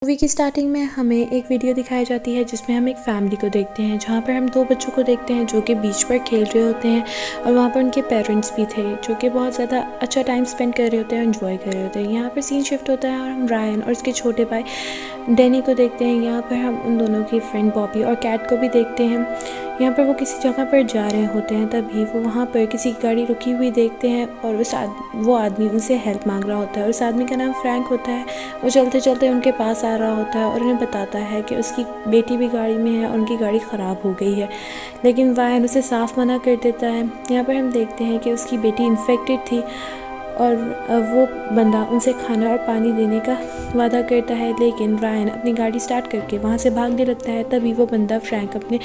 Movie की starting में हमें एक वीडियो दिखाई जाती है जिसमें हम एक फैमिली को देखते हैं, जहाँ पर हम दो बच्चों को देखते हैं जो कि बीच पर खेल रहे होते हैं और वहाँ पर उनके पेरेंट्स भी थे जो कि बहुत ज़्यादा अच्छा टाइम स्पेंड कर रहे होते हैं, एंजॉय कर रहे होते हैं। यहाँ पर सीन शिफ्ट होता है और हम रायन और उसके छोटे भाई डैनी को देखते हैं। यहाँ पर हम उन दोनों की फ्रेंड बॉबी और कैट को भी देखते हैं। यहाँ पर वो किसी जगह पर जा रहे होते हैं, तभी वो वहाँ पर किसी की गाड़ी रुकी हुई देखते हैं और वो आदमी उनसे हेल्प मांग रहा होता है। उस आदमी का नाम फ्रैंक होता है। वो चलते चलते उनके पास आ रहा होता है और उन्हें बताता है कि उसकी बेटी भी गाड़ी में है और उनकी गाड़ी ख़राब हो गई है, लेकिन रायन उसे साफ मना कर देता है। यहाँ पर हम देखते हैं कि उसकी बेटी इन्फेक्टेड थी और वो बंदा उनसे खाना और पानी देने का वादा करता है, लेकिन रायन अपनी गाड़ी स्टार्ट करके वहाँ से भागने लगता है। तभी वो बंदा फ्रैंक अपने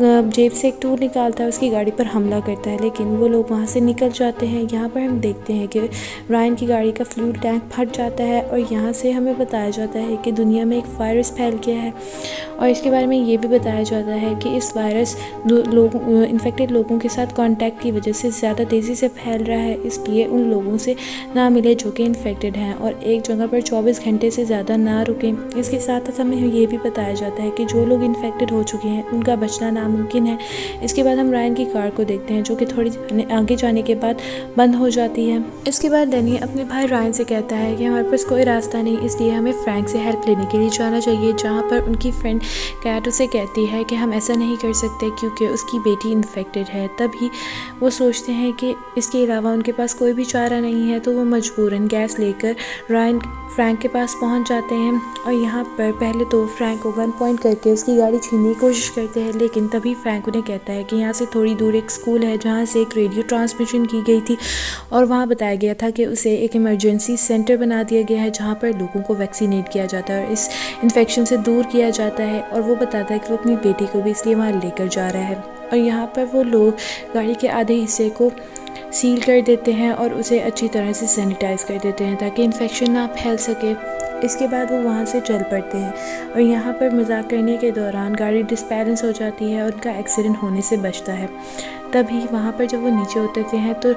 जेब से एक टूल निकालता है, उसकी गाड़ी पर हमला करता है, लेकिन वो लोग वहाँ से निकल जाते हैं। यहाँ पर हम देखते हैं कि रायन की गाड़ी का फ्यूल टैंक फट जाता है और यहाँ से हमें बताया जाता है कि दुनिया में एक वायरस फैल गया है और इसके बारे में ये भी बताया जाता है कि इस वायरस इन्फेक्टेड लोगों के साथ कांटेक्ट की वजह से ज़्यादा तेज़ी से फैल रहा है, इसलिए उन लोगों से ना मिले जो कि इन्फेक्टेड हैं और एक जगह पर 24 घंटे से ज़्यादा ना रुकें। इसके साथ साथ हमें ये भी बताया जाता है कि जो लोग इन्फेक्टेड हो चुके हैं उनका बचना नामुमकिन है। इसके बाद हम रायन की कार को देखते हैं जो कि थोड़ी आगे जाने के बाद बंद हो जाती है। इसके बाद डैनी अपने भाई रायन से कहता है कि हमारे पास कोई रास्ता नहीं, इसलिए हमें फ्रैंक से हेल्प लेने के लिए जाना चाहिए, जहाँ पर उनकी फ्रेंड कैट उसे कहती है कि हम ऐसा नहीं कर सकते क्योंकि उसकी बेटी इन्फेक्टेड है। तभी वो सोचते हैं कि इसके अलावा उनके पास कोई भी चारा नहीं है, तो वो मजबूरन गैस लेकर रायन फ्रैंक के पास पहुंच जाते हैं और यहाँ पर पहले तो फ्रैंक को गन पॉइंट करके उसकी गाड़ी छीनने की कोशिश करते हैं, लेकिन तभी फ्रैंक उन्हें कहता है कि यहाँ से थोड़ी दूर एक स्कूल है जहाँ से एक रेडियो ट्रांसमिशन की गई थी और वहाँ बताया गया था कि उसे एक इमरजेंसी सेंटर बना दिया गया है जहाँ पर लोगों को वैक्सीनेट किया जाता है और इस इन्फेक्शन से दूर किया जाता है। और वो बताता है कि वो अपनी बेटी को भी इसलिए वहाँ लेकर जा रहा है और यहाँ पर वो लोग गाड़ी के आधे हिस्से को सील कर देते हैं और उसे अच्छी तरह से सैनिटाइज़ कर देते हैं ताकि इन्फेक्शन ना फैल सके। इसके बाद वो वहाँ से चल पड़ते हैं और यहाँ पर मजाक करने के दौरान गाड़ी डिसबैलेंस हो जाती है और उनका एक्सीडेंट होने से बचता है। तभी वहाँ पर जब वो नीचे उतरते हैं तो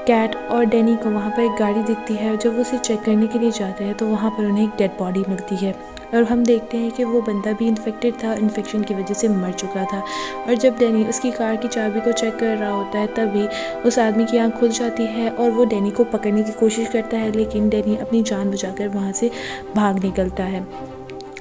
कैट और डैनी को वहाँ पर एक गाड़ी दिखती है और जब वो उसे चेक करने के लिए जाते हैं तो वहाँ पर उन्हें एक डेड बॉडी मिलती है और हम देखते हैं कि वो बंदा भी इन्फेक्टेड था, इन्फेक्शन की वजह से मर चुका था। और जब डैनी उसकी कार की चाबी को चेक कर रहा होता है तभी उस आदमी की आंख खुल जाती है और वो डैनी को पकड़ने की कोशिश करता है, लेकिन डैनी अपनी जान बचाकर वहाँ से भाग निकलता है।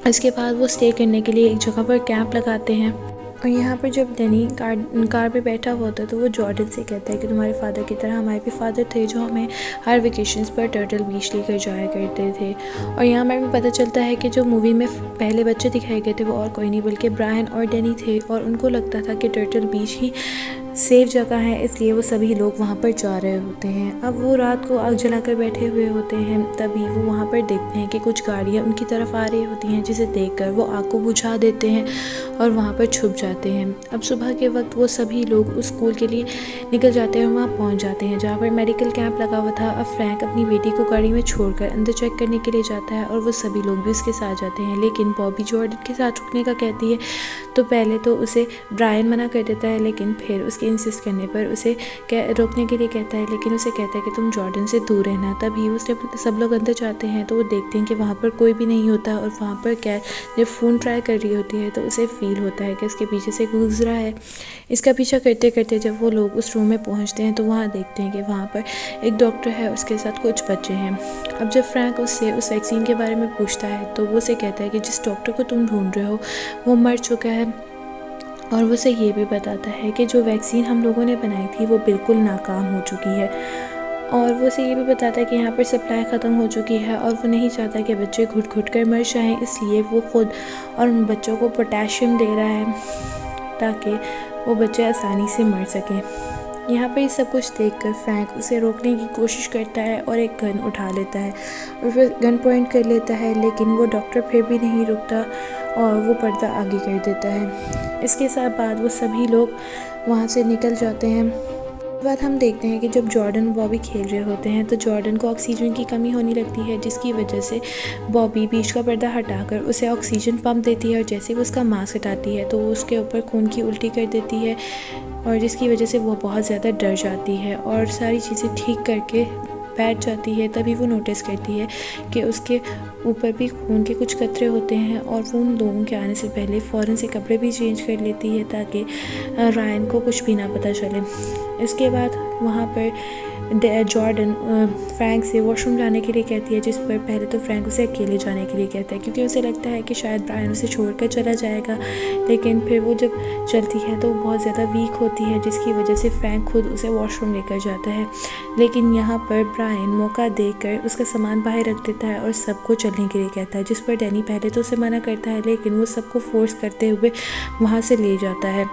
इसके बाद वो स्टे करने के लिए एक जगह पर कैंप लगाते हैं और यहाँ पर जब डैनी कार पे बैठा हुआ होता है तो वो जॉर्डन से कहता है कि तुम्हारे फादर की तरह हमारे भी फादर थे जो हमें हर वेकेशंस पर टर्टल बीच लेकर जाया करते थे। और यहाँ पर भी पता चलता है कि जो मूवी में पहले बच्चे दिखाए गए थे वो और कोई नहीं बल्कि ब्रायन और डैनी थे और उनको लगता था कि टर्टल बीच ही सेफ जगह है, इसलिए वो सभी लोग वहाँ पर जा रहे होते हैं। अब वो रात को आग जलाकर बैठे हुए होते हैं, तभी वो वहाँ पर देखते हैं कि कुछ गाड़ियाँ उनकी तरफ आ रही होती हैं, जिसे देखकर वो आग को बुझा देते हैं और वहाँ पर छुप जाते हैं। अब सुबह के वक्त वो सभी लोग उस स्कूल के लिए निकल जाते हैं और वहाँ पहुँच जाते हैं जहाँ पर मेडिकल कैंप लगा हुआ था। अब फ्रैंक अपनी बेटी को गाड़ी में छोड़कर अंदर चेक करने के लिए जाता है और वो सभी लोग भी उसके साथ जाते हैं, लेकिन बॉबी जॉर्डन के साथ रुकने का कहती है तो पहले तो उसे ब्रायन मना कर देता है, लेकिन फिर उसके इंसिस्ट करने पर उसे रोकने के लिए कहता है, लेकिन उसे कहता है कि तुम जॉर्डन से दूर रहना। तभी उसे सब लोग अंदर जाते हैं तो वो देखते हैं कि वहाँ पर कोई भी नहीं होता और वहाँ पर कैट जब फ़ोन ट्राई कर रही होती है तो उसे फील होता है कि उसके पीछे से गुजरा है। इसका पीछा करते करते जब वो लोग उस रूम में पहुँचते हैं तो वहाँ देखते हैं कि वहाँ पर एक डॉक्टर है, उसके साथ कुछ बच्चे हैं। अब जब फ्रैंक उससे उस वैक्सीन के बारे में पूछता है तो वो उसे कहता है कि जिस डॉक्टर को तुम ढूंढ रहे हो वो मर चुका है और वो उसे ये भी बताता है कि जो वैक्सीन हम लोगों ने बनाई थी वो बिल्कुल नाकाम हो चुकी है और वो उसे ये भी बताता है कि यहाँ पर सप्लाई ख़त्म हो चुकी है और वो नहीं चाहता कि बच्चे घुट घुट कर मर जाएँ, इसलिए वो खुद और उन बच्चों को पोटेशियम दे रहा है ताकि वो बच्चे आसानी से मर सकें। यहाँ पर ये सब कुछ देखकर फ्रैंक उसे रोकने की कोशिश करता है और एक गन उठा लेता है और फिर गन पॉइंट कर लेता है, लेकिन वो डॉक्टर फिर भी नहीं रुकता और वो पर्दा आगे कर देता है। इसके साथ बाद वो सभी लोग वहाँ से निकल जाते हैं। उसके बाद हम देखते हैं कि जब जॉर्डन और बॉबी खेल रहे होते हैं तो जॉर्डन को ऑक्सीजन की कमी होने लगती है, जिसकी वजह से बॉबी बीच का पर्दा हटाकर उसे ऑक्सीजन पंप देती है और जैसे वो उसका मास्क हटाती है तो वो उसके ऊपर खून की उल्टी कर देती है और जिसकी वजह से वो बहुत ज़्यादा डर जाती है और सारी चीज़ें ठीक करके बैठ जाती है। तभी वो नोटिस करती है कि उसके ऊपर भी खून के कुछ कतरे होते हैं और वो उन लोगों के आने से पहले फ़ौरन से कपड़े भी चेंज कर लेती है ताकि रायन को कुछ भी ना पता चले। इसके बाद वहाँ पर जॉर्डन फ्रैंक से वॉशरूम जाने के लिए कहती है, जिस पर पहले तो फ्रैंक उसे अकेले जाने के लिए कहता है क्योंकि उसे लगता है कि शायद ब्रायन उसे छोड़कर चला जाएगा। लेकिन फिर वो जब चलती है तो वो बहुत ज़्यादा वीक होती है, जिसकी वजह से फ्रैंक खुद उसे वॉशरूम लेकर जाता है। लेकिन यहाँ पर ब्रायन मौका देकर उसका सामान बाहर रख देता है और सबको चलने के लिए कहता है, जिस पर डैनी पहले तो उसे मना करता है लेकिन वो सबको फोर्स करते हुए वहाँ से ले जाता है।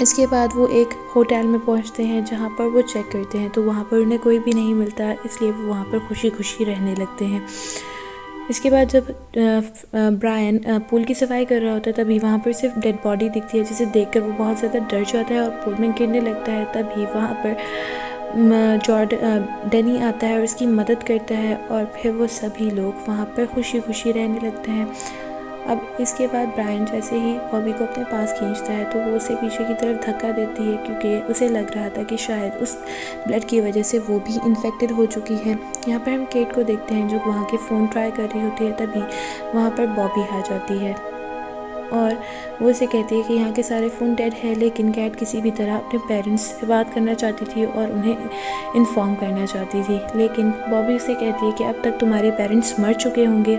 इसके बाद वो एक होटल में पहुंचते हैं जहां पर वो चेक करते हैं तो वहां पर उन्हें कोई भी नहीं मिलता, इसलिए वो वहां पर खुशी खुशी रहने लगते हैं। इसके बाद जब ब्रायन पूल की सफाई कर रहा होता है तभी वहाँ पर सिर्फ डेड बॉडी दिखती है, जिसे देखकर वो बहुत ज़्यादा डर जाता है और पूल में गिरने लगता है। तभी वहाँ पर डैनी आता है और उसकी मदद करता है और फिर वो सभी लोग वहाँ पर खुशी खुशी रहने लगते हैं। अब इसके बाद ब्रायन जैसे ही बॉबी को अपने पास खींचता है तो वो उसे पीछे की तरफ धक्का देती है क्योंकि उसे लग रहा था कि शायद उस ब्लड की वजह से वो भी इन्फेक्टेड हो चुकी है। यहाँ पर हम केट को देखते हैं जो वहाँ के फ़ोन ट्राई कर रही होती है, तभी वहाँ पर बॉबी आ जाती है और वो उसे कहती है कि यहाँ के सारे फ़ोन डेड है। लेकिन कैट किसी भी तरह अपने पेरेंट्स से बात करना चाहती थी और उन्हें इन्फॉर्म करना चाहती थी, लेकिन बॉबी उसे कहती है कि अब तक तुम्हारे पेरेंट्स मर चुके होंगे।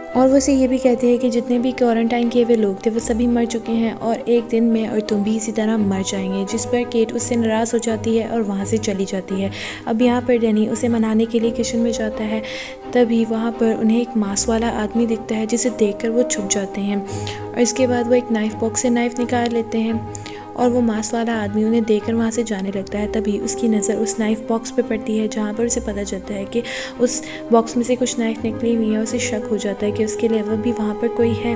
और वो उसे ये भी कहते हैं कि जितने भी क्वारंटाइन किए हुए लोग थे वो सभी मर चुके हैं और एक दिन में और तुम भी इसी तरह मर जाएंगे, जिस पर केट उससे नाराज़ हो जाती है और वहाँ से चली जाती है। अब यहाँ पर डैनी उसे मनाने के लिए किचन में जाता है, तभी वहाँ पर उन्हें एक मांस वाला आदमी दिखता है जिसे देखकर वो छुप जाते हैं और इसके बाद वो एक नाइफ़ बॉक्स से नाइफ़ निकाल लेते हैं और वो मांस वाला आदमी उन्हें देखकर वहाँ से जाने लगता है। तभी उसकी नज़र उस नाइफ़ बॉक्स पे पड़ती है जहाँ पर उसे पता चलता है कि उस बॉक्स में से कुछ नाइफ़ निकली हुई है। उसे शक हो जाता है कि उसके अलावा भी वहाँ पर कोई है।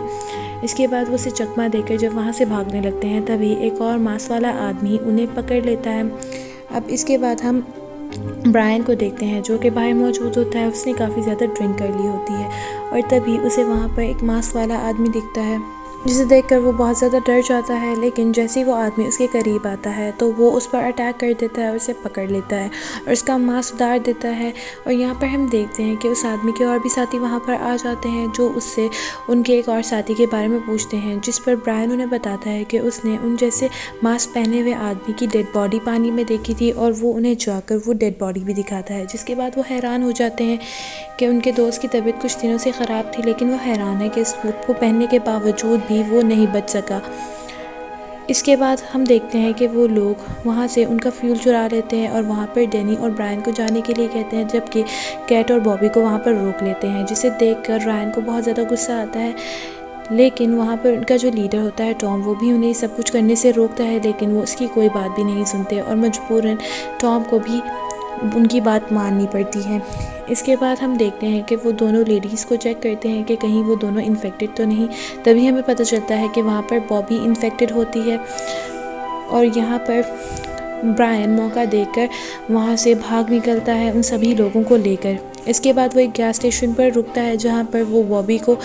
इसके बाद वो उसे चकमा देकर जब वहाँ से भागने लगते हैं तभी एक और मांस वाला आदमी उन्हें पकड़ लेता है। अब इसके बाद हम ब्रायन को देखते हैं जो कि बाहर मौजूद होता है। उसने काफ़ी ज़्यादा ड्रिंक कर ली होती है और तभी उसे वहाँ पर एक मांस वाला आदमी दिखता है जिसे देखकर वो बहुत ज़्यादा डर जाता है। लेकिन जैसे ही वो आदमी उसके करीब आता है तो वो उस पर अटैक कर देता है और उसे पकड़ लेता है और उसका मांस उतार देता है। और यहाँ पर हम देखते हैं कि उस आदमी के और भी साथी वहाँ पर आ जाते हैं जो उससे उनके एक और साथी के बारे में पूछते हैं, जिस पर ब्रायन उन्हें बताता है कि उसने उन जैसे मास्क पहने हुए आदमी की डेड बॉडी पानी में देखी थी और वो उन्हें जाकर वो डेड बॉडी भी दिखाता है। जिसके बाद वो हैरान हो जाते हैं कि उनके दोस्त की तबीयत कुछ दिनों से ख़राब थी, लेकिन वो हैरान है कि सूट को पहनने के बावजूद भी वो नहीं बच सका। इसके बाद हम देखते हैं कि वो लोग वहाँ से उनका फ्यूल चुरा लेते हैं और वहाँ पर डैनी और ब्रायन को जाने के लिए कहते हैं, जबकि कैट और बॉबी को वहाँ पर रोक लेते हैं, जिसे देखकर रायन को बहुत ज़्यादा गुस्सा आता है। लेकिन वहाँ पर उनका जो लीडर होता है टॉम, वो भी उन्हें सब कुछ करने से रोकता है, लेकिन वो उसकी कोई बात भी नहीं सुनते और मजबूरन टॉम को भी उनकी बात माननी पड़ती है। इसके बाद हम देखते हैं कि वो दोनों लेडीज़ को चेक करते हैं कि कहीं वो दोनों इन्फेक्टेड तो नहीं। तभी हमें पता चलता है कि वहाँ पर बॉबी इन्फेक्टेड होती है और यहाँ पर ब्रायन मौका देकर वहाँ से भाग निकलता है उन सभी लोगों को लेकर। इसके बाद वो एक गैस स्टेशन पर रुकता है जहाँ पर वो बॉबी को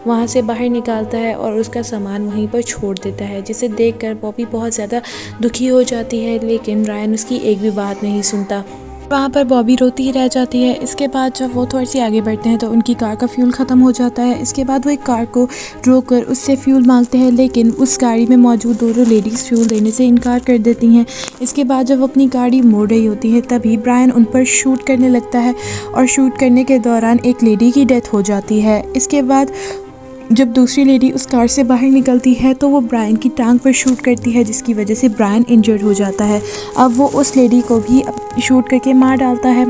वहाँ से बाहर निकालता है और उसका सामान वहीं पर छोड़ देता है, जिसे देखकर बॉबी बहुत ज़्यादा दुखी हो जाती है। लेकिन ब्रायन उसकी एक भी बात नहीं सुनता। वहाँ पर बॉबी रोती ही रह जाती है। इसके बाद जब वो थोड़ी सी आगे बढ़ते हैं तो उनकी कार का फ्यूल ख़त्म हो जाता है। इसके बाद वो एक कार को रोककर उससे फ्यूल मांगते हैं, लेकिन उस गाड़ी में मौजूद दोनों लेडीज़ फ्यूल देने से इनकार कर देती हैं। इसके बाद जब वो अपनी गाड़ी मोड़ रही होती है तभी ब्रायन उन पर शूट करने लगता है और शूट करने के दौरान एक लेडी की डेथ हो जाती है। इसके बाद जब दूसरी लेडी उस कार से बाहर निकलती है तो वो ब्रायन की टांग पर शूट करती है, जिसकी वजह से ब्रायन इंजर्ड हो जाता है। अब वो उस लेडी को भी शूट करके मार डालता है।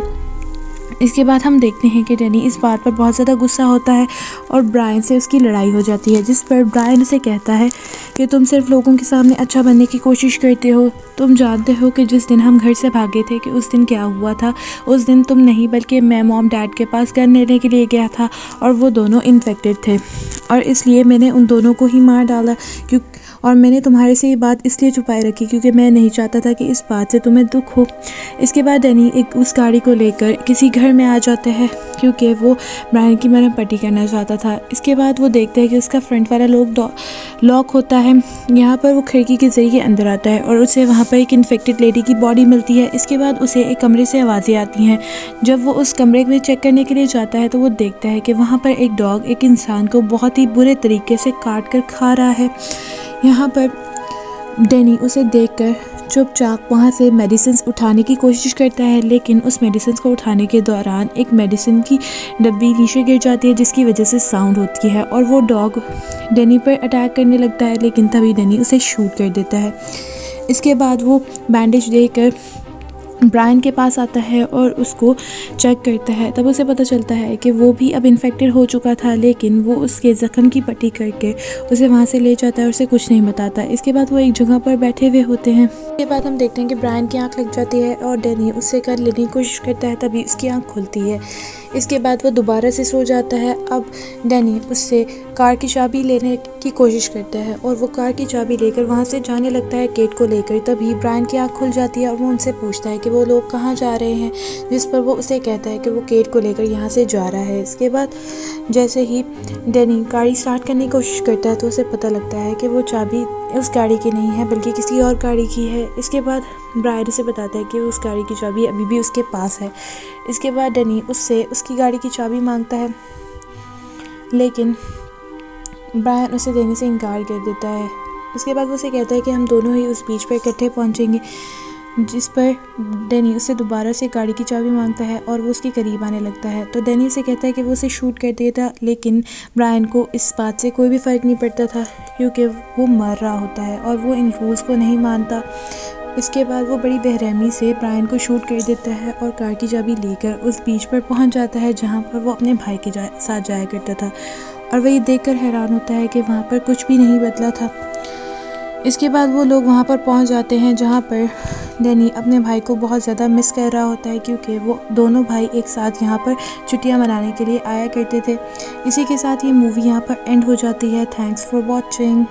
इसके बाद हम देखते हैं कि डैनी इस बात पर बहुत ज़्यादा गुस्सा होता है और ब्रायन से उसकी लड़ाई हो जाती है, जिस पर ब्रायन उसे कहता है कि तुम सिर्फ लोगों के सामने अच्छा बनने की कोशिश करते हो। तुम जानते हो कि जिस दिन हम घर से भागे थे कि उस दिन क्या हुआ था। उस दिन तुम नहीं बल्कि मैं मॉम डैड के पास गन लेने के लिए गया था और वो दोनों इन्फेक्टेड थे। और इसलिए मैंने उन दोनों को ही मार डाला और मैंने तुम्हारे से ये बात इसलिए छुपाए रखी क्योंकि मैं नहीं चाहता था कि इस बात से तुम्हें दुख हो। इसके बाद डैनी एक उस गाड़ी को लेकर किसी घर में आ जाता है क्योंकि वो ब्रायन की मरहम पट्टी करना चाहता था। इसके बाद वो देखता है कि उसका फ्रंट वाला लॉक होता है। यहाँ पर वो खिड़की के ज़रिए अंदर आता है और उसे वहाँ पर एक इन्फेक्टेड लेडी की बॉडी मिलती है। इसके बाद उसे एक कमरे से आवाज़ें आती हैं। जब वो उस कमरे में चेक करने के लिए जाता है तो वो देखता है कि वहाँ पर एक डॉग एक इंसान को बहुत ही बुरे तरीके से काट कर खा रहा है। यहाँ पर डैनी उसे देखकर चुपचाप वहाँ से मेडिसिन्स उठाने की कोशिश करता है, लेकिन उस मेडिसिन्स को उठाने के दौरान एक मेडिसिन की डब्बी नीचे गिर जाती है जिसकी वजह से साउंड होती है और वो डॉग डैनी पर अटैक करने लगता है, लेकिन तभी डैनी उसे शूट कर देता है। इसके बाद वो बैंडेज देकर ब्रायन के पास आता है और उसको चेक करता है। तब उसे पता चलता है कि वो भी अब इन्फेक्टेड हो चुका था, लेकिन वो उसके ज़ख्म की पट्टी करके उसे वहाँ से ले जाता है और उसे कुछ नहीं बताता। इसके बाद वो एक जगह पर बैठे हुए होते हैं। इसके बाद हम देखते हैं कि ब्रायन की आंख लग जाती है और डैनी उससे कर लेने की कोशिश करता है, तभी उसकी आंख खुलती है। इसके बाद वो दोबारा से सो जाता है। अब डैनी उससे कार की चाबी लेने की कोशिश करता है और वो कार की चाबी लेकर वहाँ से जाने लगता है केट को लेकर। तभी ब्रायन की आंख खुल जाती है और वो उनसे पूछता है कि वो लोग कहाँ जा रहे हैं, जिस पर वो उसे कहता है कि वो केट को लेकर यहाँ से जा रहा है। इसके बाद जैसे ही डैनी गाड़ी स्टार्ट करने की कोशिश करता है तो उसे पता लगता है कि वो चाबी उस गाड़ी की नहीं है बल्कि किसी और गाड़ी की है। इसके बाद ब्रायन उसे बताता है कि उस गाड़ी की चाबी अभी भी उसके पास है। इसके बाद डैनी उससे उसकी गाड़ी की चाबी मांगता है, लेकिन ब्रायन उसे देने से इनकार कर देता है। उसके बाद वो उसे कहता है कि हम दोनों ही उस बीच पर इकट्ठे पहुंचेंगे, जिस पर डैनी उससे दोबारा से गाड़ी की चाबी मांगता है और वो उसके करीब आने लगता है। तो डैनी उसे कहता है कि वो उसे शूट कर देता, लेकिन ब्रायन को इस बात से कोई भी फ़र्क नहीं पड़ता था क्योंकि वो मर रहा होता है और वो इन रूल्स को नहीं मानता। इसके बाद वो बड़ी बेरहमी से ब्रायन को शूट कर देता है और कार की चाबी लेकर उस बीच पर पहुंच जाता है जहां पर वो अपने भाई के साथ जाया करता था, और वही देखकर हैरान होता है कि वहां पर कुछ भी नहीं बदला था। इसके बाद वो लोग वहाँ पर पहुँच जाते हैं जहाँ पर डैनी अपने भाई को बहुत ज़्यादा मिस कर रहा होता है क्योंकि वो दोनों भाई एक साथ यहाँ पर छुट्टियाँ मनाने के लिए आया करते थे। इसी के साथ ये मूवी यहाँ पर एंड हो जाती है। Thanks for watching.